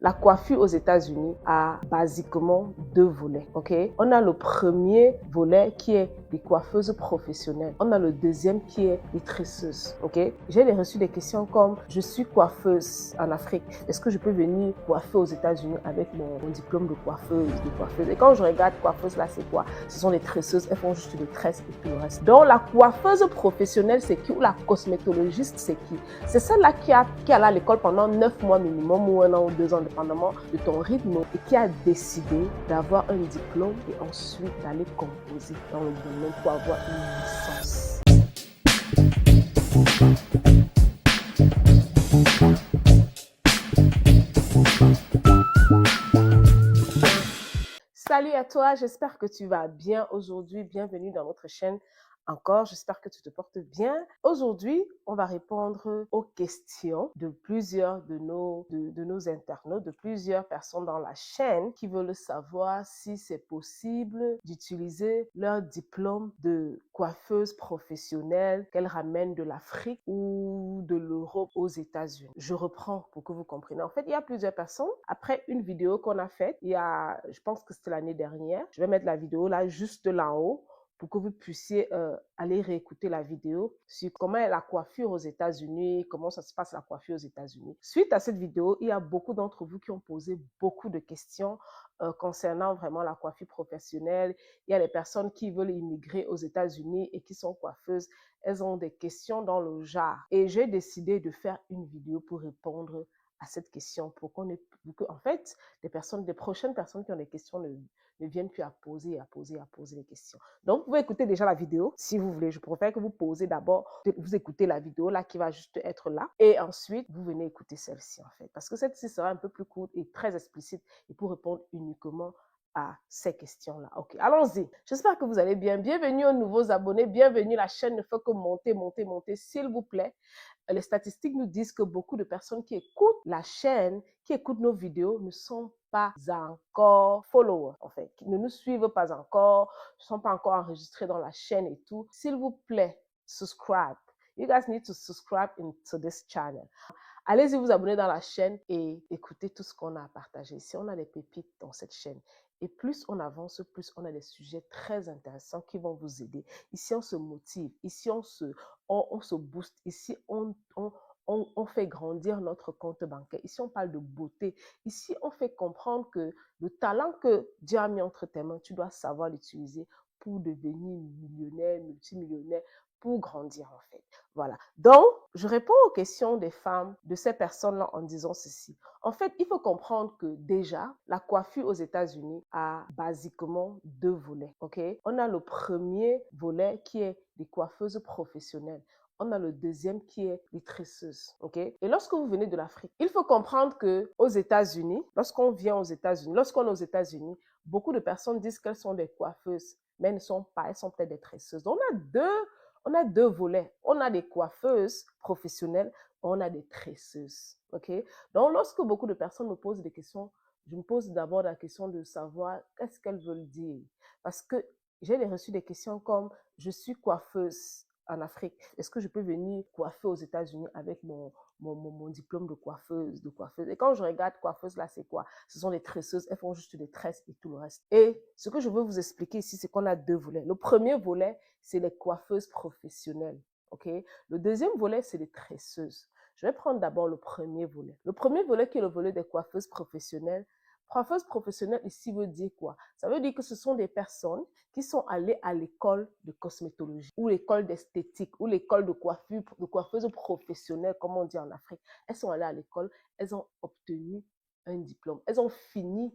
La coiffure aux États-Unis a basiquement deux volets. Ok, on a le premier volet qui est les coiffeuses professionnelles. On a le deuxième qui est les tresseuses. Ok, j'ai reçu des questions comme je suis coiffeuse en Afrique. Est-ce que je peux venir coiffer aux États-Unis avec mon diplôme de coiffeuse, Et quand je regarde coiffeuse là, c'est quoi? Ce sont les tresseuses. Elles font juste des tresses et tout le reste. Donc la coiffeuse professionnelle, c'est qui? Ou la cosmétologiste, c'est qui? C'est celle-là qui est allée à l'école pendant 9 mois minimum ou 1 an ou 2 ans, dépendamment de ton rythme, et qui a décidé d'avoir un diplôme et ensuite d'aller composer dans le domaine pour avoir une licence. Salut à toi, j'espère que tu vas bien aujourd'hui. Bienvenue dans notre chaîne. Encore, j'espère que tu te portes bien. Aujourd'hui, on va répondre aux questions de plusieurs de nos internautes, de plusieurs personnes dans la chaîne qui veulent savoir si c'est possible d'utiliser leur diplôme de coiffeuse professionnelle qu'elles ramènent de l'Afrique ou de l'Europe aux États-Unis. Je reprends pour que vous compreniez. En fait, il y a plusieurs personnes. Après une vidéo qu'on a faite, je pense que c'était l'année dernière, je vais mettre la vidéo là, juste là en haut, pour que vous puissiez aller réécouter la vidéo sur comment est la coiffure aux États-Unis, comment ça se passe la coiffure aux États-Unis. Suite à cette vidéo, il y a beaucoup d'entre vous qui ont posé beaucoup de questions concernant vraiment la coiffure professionnelle. Il y a des personnes qui veulent immigrer aux États-Unis et qui sont coiffeuses. Elles ont des questions dans le genre. Et j'ai décidé de faire une vidéo pour répondre à cette question, pour en fait, les prochaines personnes qui ont des questions ne viennent plus à poser les questions. Donc, vous pouvez écouter déjà la vidéo si vous voulez. Je préfère que vous posez d'abord, vous écoutez la vidéo là qui va juste être là et ensuite vous venez écouter celle-ci en fait. Parce que celle-ci sera un peu plus courte et très explicite et pour répondre uniquement à ces questions-là. Ok, allons-y. J'espère que vous allez bien. Bienvenue aux nouveaux abonnés. Bienvenue. La chaîne ne fait que monter, monter, monter, s'il vous plaît. Les statistiques nous disent que beaucoup de personnes qui écoutent la chaîne, qui écoutent nos vidéos, ne sont pas encore followers, en fait, qui ne nous suivent pas encore, ne sont pas encore enregistrés dans la chaîne et tout. S'il vous plaît, subscribe. You guys need to subscribe into this channel. Allez-y vous abonner dans la chaîne et écoutez tout ce qu'on a à partager. Ici, on a des pépites dans cette chaîne. Et plus on avance, plus on a des sujets très intéressants qui vont vous aider. Ici, on se motive. Ici, on se booste. Ici, on fait grandir notre compte bancaire. Ici, on parle de beauté. Ici, on fait comprendre que le talent que Dieu a mis entre tes mains, tu dois savoir l'utiliser pour devenir millionnaire, multimillionnaire, pour grandir en fait. Voilà. Donc, je réponds aux questions des femmes, de ces personnes-là en disant ceci. En fait, il faut comprendre que déjà, la coiffure aux États-Unis a basiquement deux volets. Ok, on a le premier volet qui est les coiffeuses professionnelles. On a le deuxième qui est les tresseuses. Ok, et lorsque vous venez de l'Afrique, il faut comprendre que aux États-Unis, lorsqu'on vient aux États-Unis, lorsqu'on est aux États-Unis, beaucoup de personnes disent qu'elles sont des coiffeuses, mais elles ne sont pas, elles sont peut-être des tresseuses. Donc, on a deux volets. On a des coiffeuses professionnelles, on a des tresseuses. Ok? Donc, lorsque beaucoup de personnes me posent des questions, je me pose d'abord la question de savoir qu'est-ce qu'elles veulent dire. Parce que j'ai reçu des questions comme je suis coiffeuse en Afrique. Est-ce que je peux venir coiffer aux États-Unis avec mon diplôme de coiffeuse, Et quand je regarde coiffeuse, là, c'est quoi? Ce sont des tresseuses, elles font juste des tresses et tout le reste. Et ce que je veux vous expliquer ici, c'est qu'on a deux volets. Le premier volet, c'est les coiffeuses professionnelles. Ok? Le deuxième volet, c'est les tresseuses. Je vais prendre d'abord le premier volet. Le premier volet qui est le volet des coiffeuses professionnelles. Coiffeuse professionnelle ici veut dire quoi? Ça veut dire que ce sont des personnes qui sont allées à l'école de cosmétologie ou l'école d'esthétique ou l'école de coiffure, de coiffeuse professionnelle, comme on dit en Afrique. Elles sont allées à l'école, elles ont obtenu un diplôme. Elles ont fini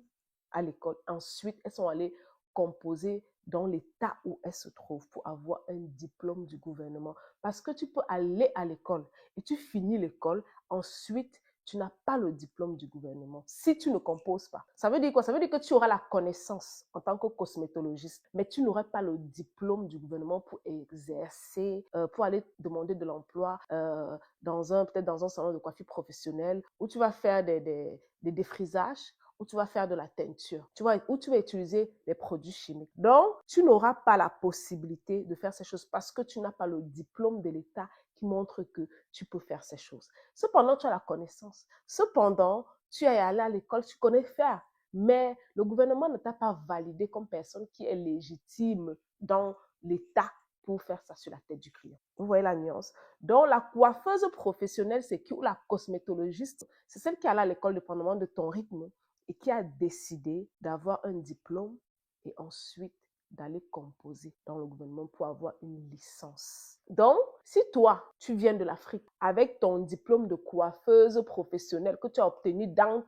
à l'école. Ensuite, elles sont allées composer dans l'état où elles se trouvent pour avoir un diplôme du gouvernement. Parce que tu peux aller à l'école et tu finis l'école, ensuite, tu n'as pas le diplôme du gouvernement si tu ne composes pas. Ça veut dire quoi? Ça veut dire que tu auras la connaissance en tant que cosmétologiste, mais tu n'auras pas le diplôme du gouvernement pour exercer, pour aller demander de l'emploi peut-être dans un salon de coiffure professionnel où tu vas faire des défrisages, où tu vas faire de la teinture, où tu vas utiliser les produits chimiques. Donc, tu n'auras pas la possibilité de faire ces choses parce que tu n'as pas le diplôme de l'État qui montre que tu peux faire ces choses. Cependant, tu as la connaissance. Cependant, tu es allé à l'école, tu connais faire. Mais le gouvernement ne t'a pas validé comme personne qui est légitime dans l'État pour faire ça sur la tête du client. Vous voyez la nuance? Donc, la coiffeuse professionnelle, c'est qui? Ou la cosmétologiste, c'est celle qui est allée à l'école dépendamment de ton rythme et qui a décidé d'avoir un diplôme et ensuite d'aller composer dans le gouvernement pour avoir une licence. Donc, si toi, tu viens de l'Afrique avec ton diplôme de coiffeuse professionnelle que tu as obtenu dans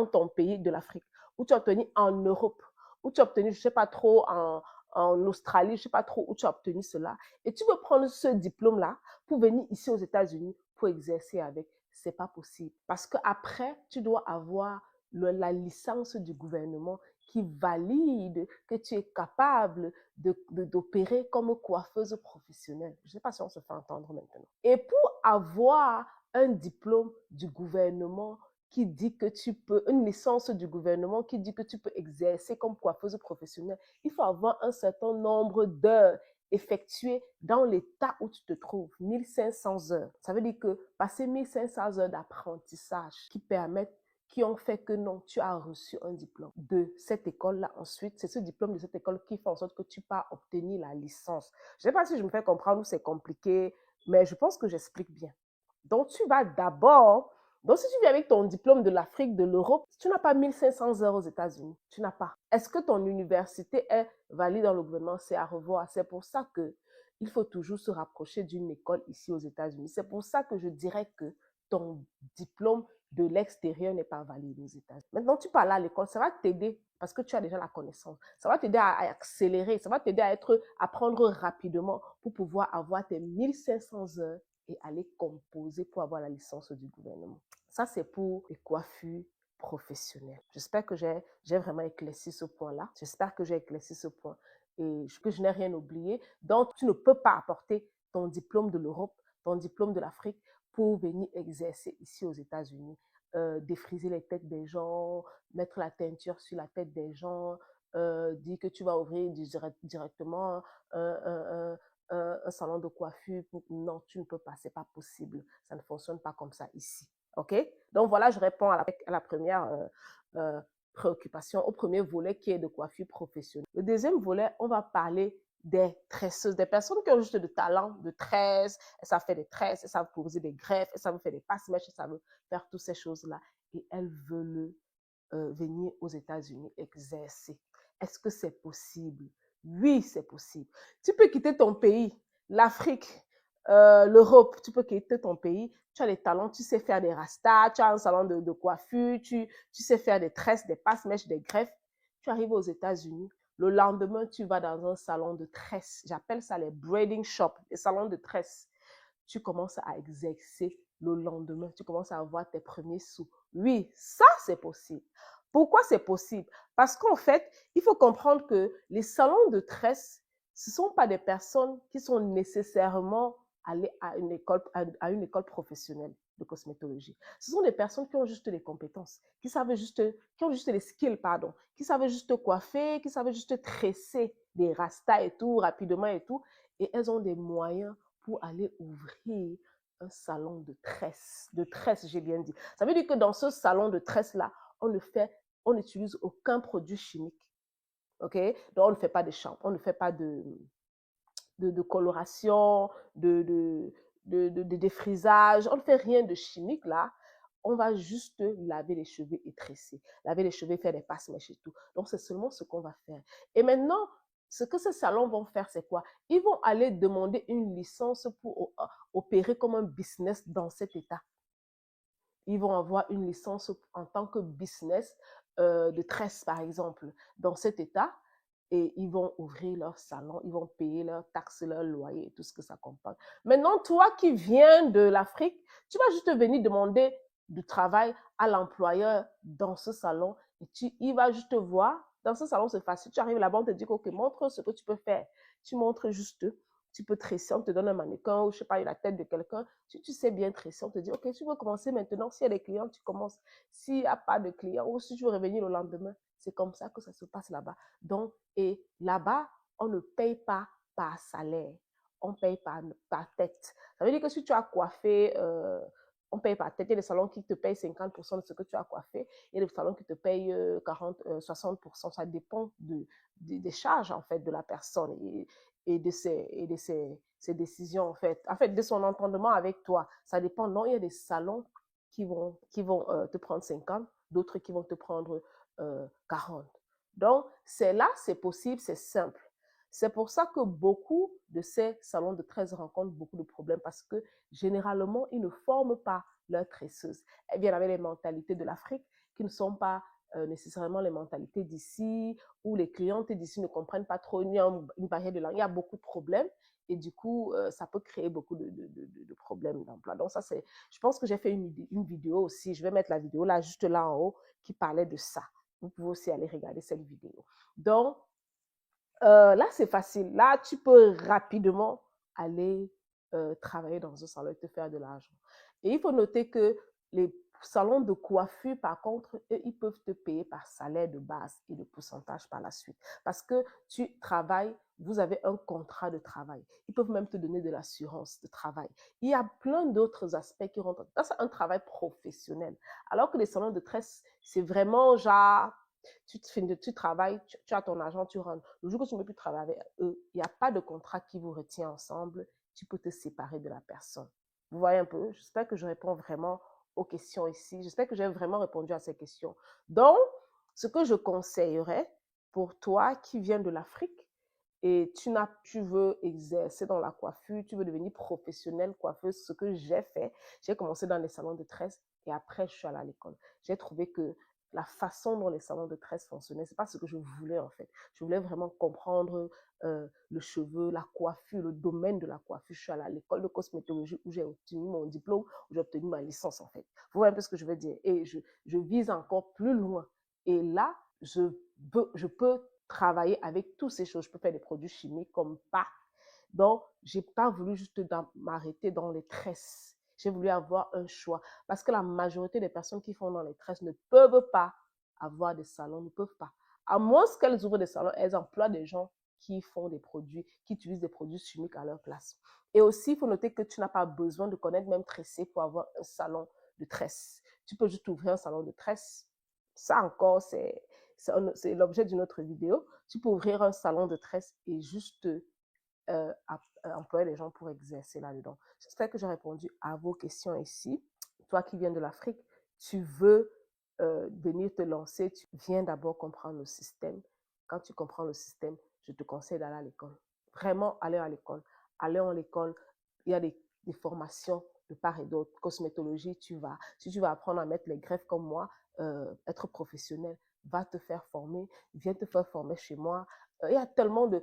ton pays de l'Afrique, ou tu as obtenu en Europe, ou tu as obtenu, je ne sais pas trop, en Australie, je ne sais pas trop où tu as obtenu cela, et tu veux prendre ce diplôme-là pour venir ici aux États-Unis pour exercer avec, ce n'est pas possible. Parce qu'après, tu dois avoir la licence du gouvernement qui valide que tu es capable d'opérer comme coiffeuse professionnelle. Je ne sais pas si on se fait entendre maintenant. Et pour avoir un diplôme du gouvernement qui dit que tu peux, une licence du gouvernement qui dit que tu peux exercer comme coiffeuse professionnelle, il faut avoir un certain nombre d'heures effectuées dans l'état où tu te trouves, 1500 heures. Ça veut dire que passer 1500 heures d'apprentissage qui ont fait que non, tu as reçu un diplôme de cette école-là. Ensuite, c'est ce diplôme de cette école qui fait en sorte que tu peux obtenir la licence. Je ne sais pas si je me fais comprendre ou c'est compliqué, mais je pense que j'explique bien. Donc, tu vas d'abord, donc si tu viens avec ton diplôme de l'Afrique, de l'Europe, tu n'as pas 1500 heures aux États-Unis. Tu n'as pas. Est-ce que ton université est valide dans le gouvernement? C'est à revoir. C'est pour ça que il faut toujours se rapprocher d'une école ici aux États-Unis. C'est pour ça que je dirais que ton diplôme de l'extérieur n'est pas valide aux États-Unis. Maintenant, tu parles à l'école, ça va t'aider parce que tu as déjà la connaissance. Ça va t'aider à accélérer, ça va t'aider à apprendre rapidement pour pouvoir avoir tes 1500 heures et aller composer pour avoir la licence du gouvernement. Ça, c'est pour les coiffures professionnelles. J'espère que j'ai vraiment éclairci ce point-là. J'espère que j'ai éclairci ce point et que je n'ai rien oublié. Donc, tu ne peux pas apporter ton diplôme de l'Europe, ton diplôme de l'Afrique pour venir exercer ici aux États-Unis, défriser les têtes des gens, mettre la teinture sur la tête des gens, dire que tu vas ouvrir directement un salon de coiffure. Non, tu ne peux pas, c'est pas possible. Ça ne fonctionne pas comme ça ici. OK? Donc voilà, je réponds à la première préoccupation, au premier volet qui est de coiffure professionnelle. Le deuxième volet, on va parler des tresseuses, des personnes qui ont juste de talent de tresse, elles savent faire des tresses, elles savent poser des greffes, elles savent faire des passe-mèches, elles savent faire toutes ces choses-là et elles veulent venir aux États-Unis exercer. Est-ce que c'est possible? Oui, c'est possible. Tu peux quitter ton pays, l'Afrique, l'Europe, tu peux quitter ton pays, tu as les talents, tu sais faire des rastas, tu as un salon de coiffure, tu sais faire des tresses, des passe-mèches, des greffes. Tu arrives aux États-Unis, le lendemain, tu vas dans un salon de tresses. J'appelle ça les braiding shops, les salons de tresses. Tu commences à exercer le lendemain, tu commences à avoir tes premiers sous. Oui, ça, c'est possible. Pourquoi c'est possible? Parce qu'en fait, il faut comprendre que les salons de tresse, ce ne sont pas des personnes qui sont nécessairement allées à une école professionnelle de cosmétologie. Ce sont des personnes qui ont juste les compétences, qui ont juste les skills, pardon, qui savent juste coiffer, qui savent juste tresser des rastas et tout, rapidement et tout, et elles ont des moyens pour aller ouvrir un salon de tresse, j'ai bien dit. Ça veut dire que dans ce salon de tresse-là, on n'utilise aucun produit chimique. OK? Donc, on ne fait pas de shampoing, on ne fait pas de coloration, de défrisage, on ne fait rien de chimique là. On va juste laver les cheveux et tresser. Laver les cheveux, faire des passe-mèches et tout. Donc, c'est seulement ce qu'on va faire. Et maintenant, ce que ces salons vont faire, c'est quoi? Ils vont aller demander une licence pour opérer comme un business dans cet état. Ils vont avoir une licence en tant que business de tresse, par exemple, dans cet état. Et ils vont ouvrir leur salon, ils vont payer leurs taxes, leur loyer et tout ce que ça comporte. Maintenant, toi qui viens de l'Afrique, tu vas juste venir demander du travail à l'employeur dans ce salon et il va juste te voir. Dans ce salon, c'est facile. Tu arrives là-bas, on te dit, OK, montre ce que tu peux faire. Tu montres juste, tu peux tresser, on te donne un mannequin ou je sais pas, la tête de quelqu'un. Si tu sais bien tresser, on te dit, OK, tu veux commencer maintenant. S'il y a des clients, tu commences. S'il n'y a pas de clients ou si tu veux revenir le lendemain, c'est comme ça que ça se passe là-bas. Donc, et là-bas, on ne paye pas par salaire, on paye par tête. Ça veut dire que si tu as coiffé on paye par tête. Il y a des salons qui te payent 50% de ce que tu as coiffé. Il y a des salons qui te payent 60%. Ça dépend des charges, en fait, de la personne et de ses décisions, en fait. En fait, de son entendement avec toi. Ça dépend. Non, il y a des salons qui vont te prendre 50, d'autres qui vont te prendre 40. Donc, c'est là, c'est possible, c'est simple. C'est pour ça que beaucoup de ces salons de tresses rencontrent beaucoup de problèmes parce que généralement, ils ne forment pas leurs tresseuses. Elles viennent avec les mentalités de l'Afrique qui ne sont pas nécessairement les mentalités d'ici, où les clientes d'ici ne comprennent pas trop, il y a une barrière de langue, il y a beaucoup de problèmes et du coup, ça peut créer beaucoup de problèmes d'emploi. Donc ça, c'est, je pense que j'ai fait une vidéo aussi, je vais mettre la vidéo là, juste là en haut, qui parlait de ça. Vous pouvez aussi aller regarder cette vidéo. Donc, là, c'est facile. Là, tu peux rapidement aller travailler dans un salon et te faire de l'argent. Et il faut noter que les salons de coiffure, par contre, eux, ils peuvent te payer par salaire de base et de pourcentage par la suite. Parce que tu travailles, vous avez un contrat de travail. Ils peuvent même te donner de l'assurance de travail. Il y a plein d'autres aspects qui rentrent. Ça, c'est un travail professionnel. Alors que les salons de tresse, c'est vraiment genre tu travailles, tu as ton argent, tu rentres. Le jour que tu ne peux plus travailler avec eux, il n'y a pas de contrat qui vous retient ensemble. Tu peux te séparer de la personne. Vous voyez un peu? J'espère que je réponds vraiment aux questions ici. J'espère que j'ai vraiment répondu à ces questions. Donc, ce que je conseillerais pour toi qui viens de l'Afrique et tu veux exercer dans la coiffure, tu veux devenir professionnelle coiffeuse, ce que j'ai fait, j'ai commencé dans les salons de tresse et après je suis allée à l'école. J'ai trouvé que la façon dont les salons de tresse fonctionnaient, c'est pas ce que je voulais en fait. Je voulais vraiment comprendre le cheveu, la coiffure, le domaine de la coiffure. Je suis allée à l'école de cosmétologie où j'ai obtenu mon diplôme, où j'ai obtenu ma licence en fait. Vous voyez un peu ce que je veux dire? Et je vise encore plus loin. Et là, je peux travailler avec toutes ces choses. Je peux faire des produits chimiques comme pas. Donc, j'ai pas voulu juste m'arrêter dans les tresses. J'ai voulu avoir un choix. Parce que la majorité des personnes qui font dans les tresses ne peuvent pas avoir des salons, ne peuvent pas. À moins qu'elles ouvrent des salons, elles emploient des gens qui font des produits, qui utilisent des produits chimiques à leur place. Et aussi, il faut noter que tu n'as pas besoin de connaître même tresser pour avoir un salon de tresse. Tu peux juste ouvrir un salon de tresse. Ça encore, c'est l'objet d'une autre vidéo. Tu peux ouvrir un salon de tresse et juste employer les gens pour exercer là-dedans. J'espère que j'ai répondu à vos questions ici. Toi qui viens de l'Afrique, tu veux venir te lancer, tu viens d'abord comprendre le système. Quand tu comprends le système, je te conseille d'aller à l'école. Vraiment, aller à l'école. Aller à l'école, il y a des formations de part et d'autre. Cosmétologie, tu vas. Si tu vas apprendre à mettre les greffes comme moi, être professionnel, va te faire former, viens te faire former chez moi. Il y a tellement de...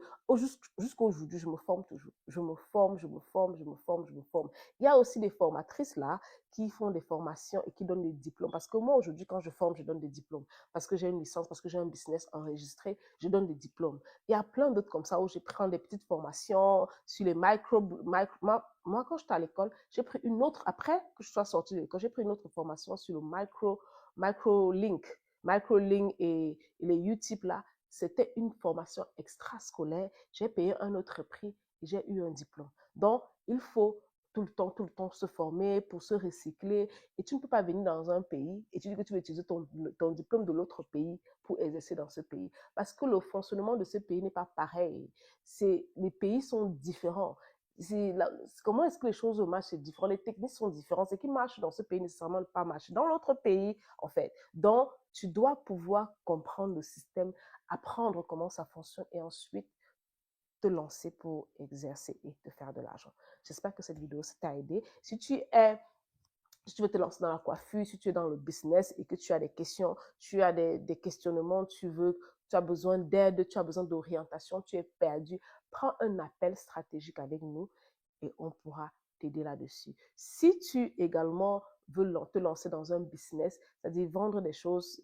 Jusqu'à aujourd'hui, je me forme toujours. Je me forme, je me forme, je me forme, je me forme. Il y a aussi des formatrices là qui font des formations et qui donnent des diplômes. Parce que moi, aujourd'hui, quand je forme, je donne des diplômes. Parce que j'ai une licence, parce que j'ai un business enregistré, je donne des diplômes. Il y a plein d'autres comme ça où je prends des petites formations sur les moi, quand j'étais à l'école, j'ai pris une autre, après que je sois sortie de l'école, j'ai pris une autre formation sur le microlink. Microlink et les Utip là, c'était une formation extrascolaire. J'ai payé un autre prix et j'ai eu un diplôme. Donc, il faut tout le temps se former pour se recycler. Et tu ne peux pas venir dans un pays et tu dis que tu veux utiliser ton diplôme de l'autre pays pour exercer dans ce pays. Parce que le fonctionnement de ce pays n'est pas pareil. Les pays sont différents. Comment est-ce que les choses marchent, c'est différent. Les techniques sont différentes. Ce qui marche dans ce pays nécessairement ne pas marcher dans l'autre pays, en fait. Donc, tu dois pouvoir comprendre le système, apprendre comment ça fonctionne et ensuite te lancer pour exercer et te faire de l'argent. J'espère que cette vidéo t'a aidé. Si tu veux te lancer dans la coiffure, si tu es dans le business et que tu as des questions, tu as des questionnements, tu as besoin d'aide, tu as besoin d'orientation, tu es perdu, prends un appel stratégique avec nous et on pourra t'aider là-dessus. Si tu également veux te lancer dans un business, c'est-à-dire vendre des choses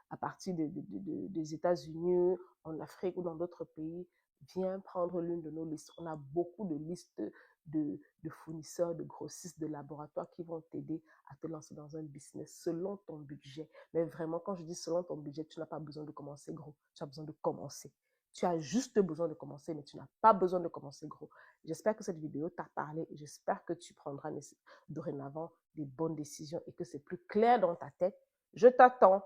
à partir des États-Unis, en Afrique ou dans d'autres pays, viens prendre l'une de nos listes. On a beaucoup de listes de fournisseurs, de grossistes, de laboratoires qui vont t'aider à te lancer dans un business selon ton budget. Mais vraiment, quand je dis selon ton budget, tu n'as pas besoin de commencer gros, tu as besoin de commencer. Tu as juste besoin de commencer, mais tu n'as pas besoin de commencer gros. J'espère que cette vidéo t'a parlé et j'espère que tu prendras dorénavant des bonnes décisions et que c'est plus clair dans ta tête. Je t'attends